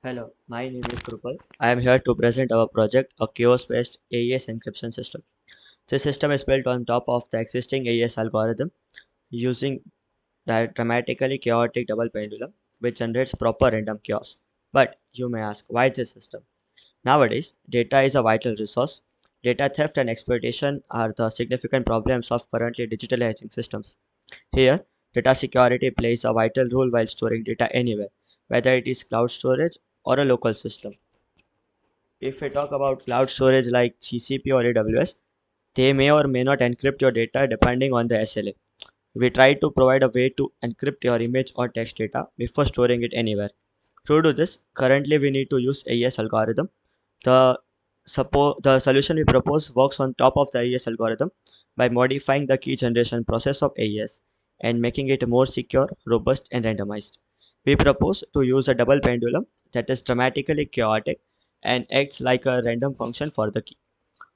Hello, my name is Krupal. I am here to present our project, a chaos-based AES encryption system. This system is built on top of the existing AES algorithm using that dramatically chaotic double pendulum, which generates proper random chaos. But you may ask, why this system? Nowadays, data is a vital resource. Data theft and exploitation are the significant problems of currently digitalizing systems. Here, data security plays a vital role while storing data anywhere, whether it is cloud storage or a local system. If we talk about cloud storage like GCP or AWS, they may or may not encrypt your data depending on the SLA. We try to provide a way to encrypt your image or text data before storing it anywhere. To do this, currently we need to use AES algorithm. The solution we propose works on top of the AES algorithm by modifying the key generation process of AES and making it more secure, robust, and randomized. We propose to use a double pendulum that is dramatically chaotic and acts like a random function for the key.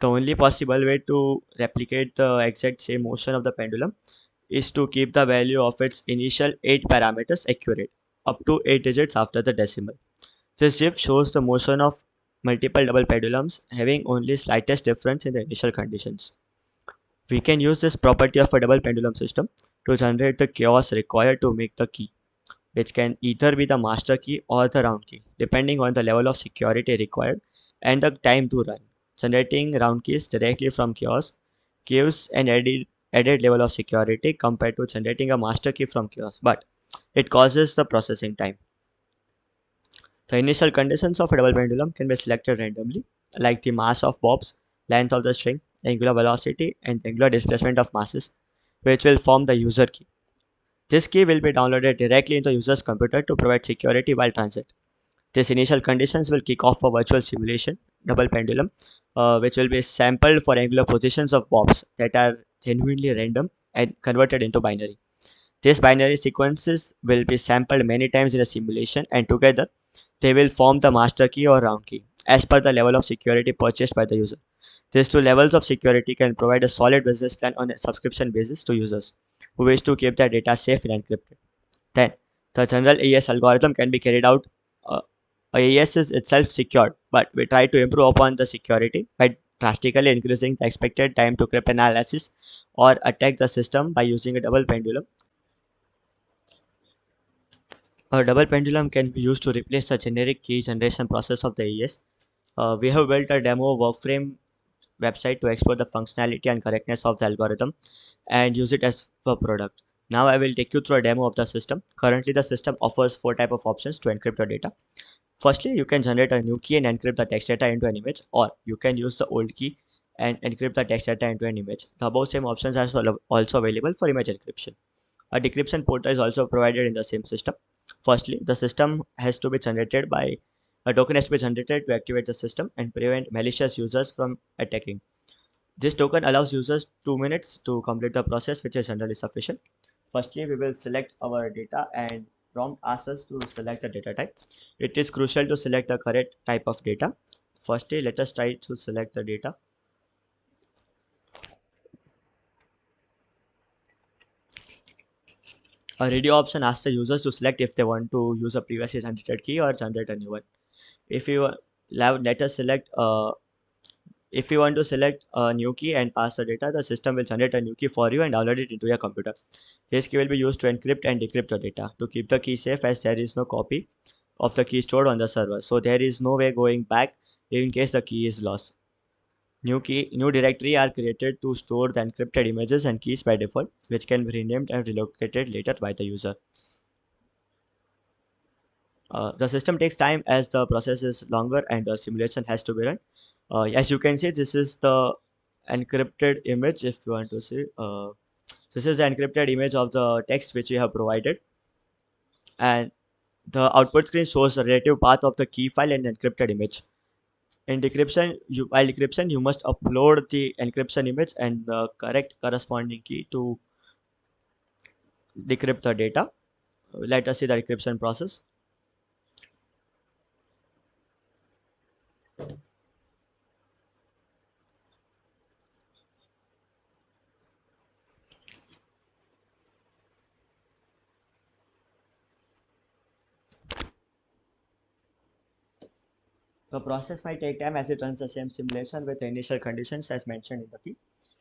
The only possible way to replicate the exact same motion of the pendulum is to keep the value of its initial 8 parameters accurate, up to 8 digits after the decimal. This GIF shows the motion of multiple double pendulums having only slightest difference in the initial conditions. We can use this property of a double pendulum system to generate the chaos required to make the key, which can either be the master key or the round key, depending on the level of security required and the time to run. Generating round keys directly from chaos gives an added level of security compared to generating a master key from chaos, but it causes the processing time. The initial conditions of a double pendulum can be selected randomly, like the mass of bobs, length of the string, angular velocity, and angular displacement of masses, which will form the user key. This key will be downloaded directly into the user's computer to provide security while transit. These initial conditions will kick off a virtual simulation, double pendulum, which will be sampled for angular positions of bobs that are genuinely random and converted into binary. These binary sequences will be sampled many times in a simulation, and together they will form the master key or round key as per the level of security purchased by the user. These two levels of security can provide a solid business plan on a subscription basis to users who wish to keep their data safe and encrypted. Then, the general AES algorithm can be carried out. Uh, AES is itself secured, but we try to improve upon the security by drastically increasing the expected time to cryptanalysis or attack the system by using a double pendulum. A double pendulum can be used to replace the generic key generation process of the AES. We have built a demo workframe website to explore the functionality and correctness of the algorithm and use it as a product. Now I will take you through a demo of the system. Currently the system offers four types of options to encrypt your data. Firstly, you can generate a new key and encrypt the text data into an image, or you can use the old key and encrypt the text data into an image. The above same options are also available for image encryption. A decryption port is also provided in the same system. Firstly, the system has to be generated by a token has to be generated to activate the system and prevent malicious users from attacking. This token allows users 2 minutes to complete the process, which is generally sufficient. Firstly, we will select our data and prompt asks us to select the data type. It is crucial to select the correct type of data. Firstly, let us try to select the data. A radio option asks the users to select if they want to use a previously generated key or generate a new one. If you let us select if you want to select a new key and pass the data, the system will generate a new key for you and download it into your computer. This key will be used to encrypt and decrypt the data to keep the key safe, as there is no copy of the key stored on the server. So there is no way going back in case the key is lost. New directory are created to store the encrypted images and keys by default, which can be renamed and relocated later by the user. The system takes time as the process is longer and the simulation has to be run. As you can see, this is the encrypted image. If you want to see, this is the encrypted image of the text which we have provided, and the output screen shows the relative path of the key file and encrypted image. In decryption, while decryption, you must upload the encryption image and the correct corresponding key to decrypt the data. Let us see the decryption process. The process might take time as it runs the same simulation with the initial conditions as mentioned in the key.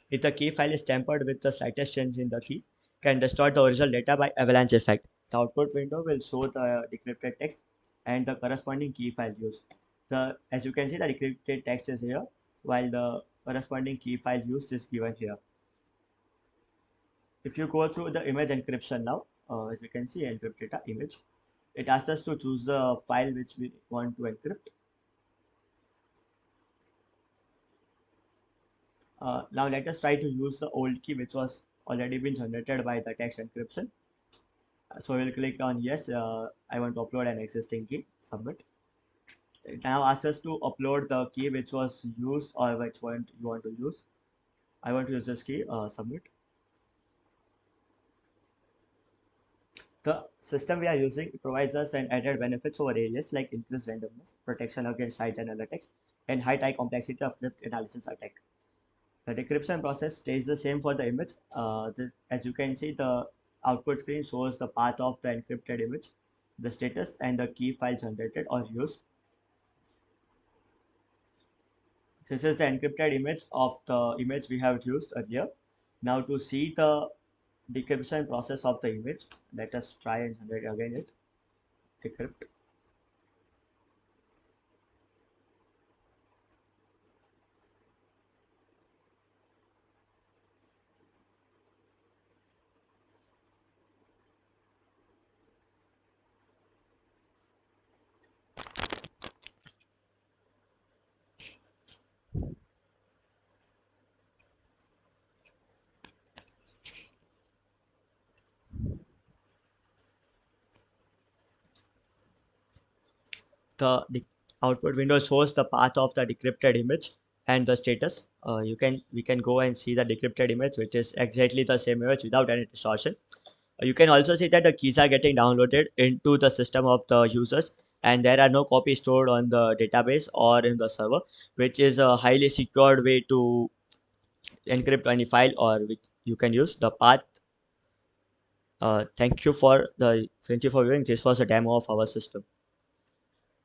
If the key file is tampered with the slightest change in the key, can distort the original data by avalanche effect. The output window will show the decrypted text and the corresponding key file used. So as you can see, the decrypted text is here, while the corresponding key file used is given here. If you go through the image encryption now, as you can see, encrypt data image, it asks us to choose the file which we want to encrypt. Now let us try to use the old key which was already been generated by the text encryption. So we'll click on yes, I want to upload an existing key, submit. It now asks us to upload the key which was used or which one you want to use. I want to use this key, submit. The system we are using provides us an added benefits over AES like increased randomness, protection against site analytics, and high time complexity of crypt analysis attack. The decryption process stays the same for the image. As you can see, the output screen shows the path of the encrypted image, the status, and the key file generated or used. This is the encrypted image of the image we have used earlier. Now to see the decryption process of the image, let us try and generate again it. Decrypt. The output window shows the path of the decrypted image and the status. We can go and see the decrypted image, which is exactly the same image without any distortion. You can also see that the keys are getting downloaded into the system of the users, and there are no copies stored on the database or in the server, which is a highly secured way to encrypt any file or which you can use the path. Thank you for viewing. This was a demo of our system.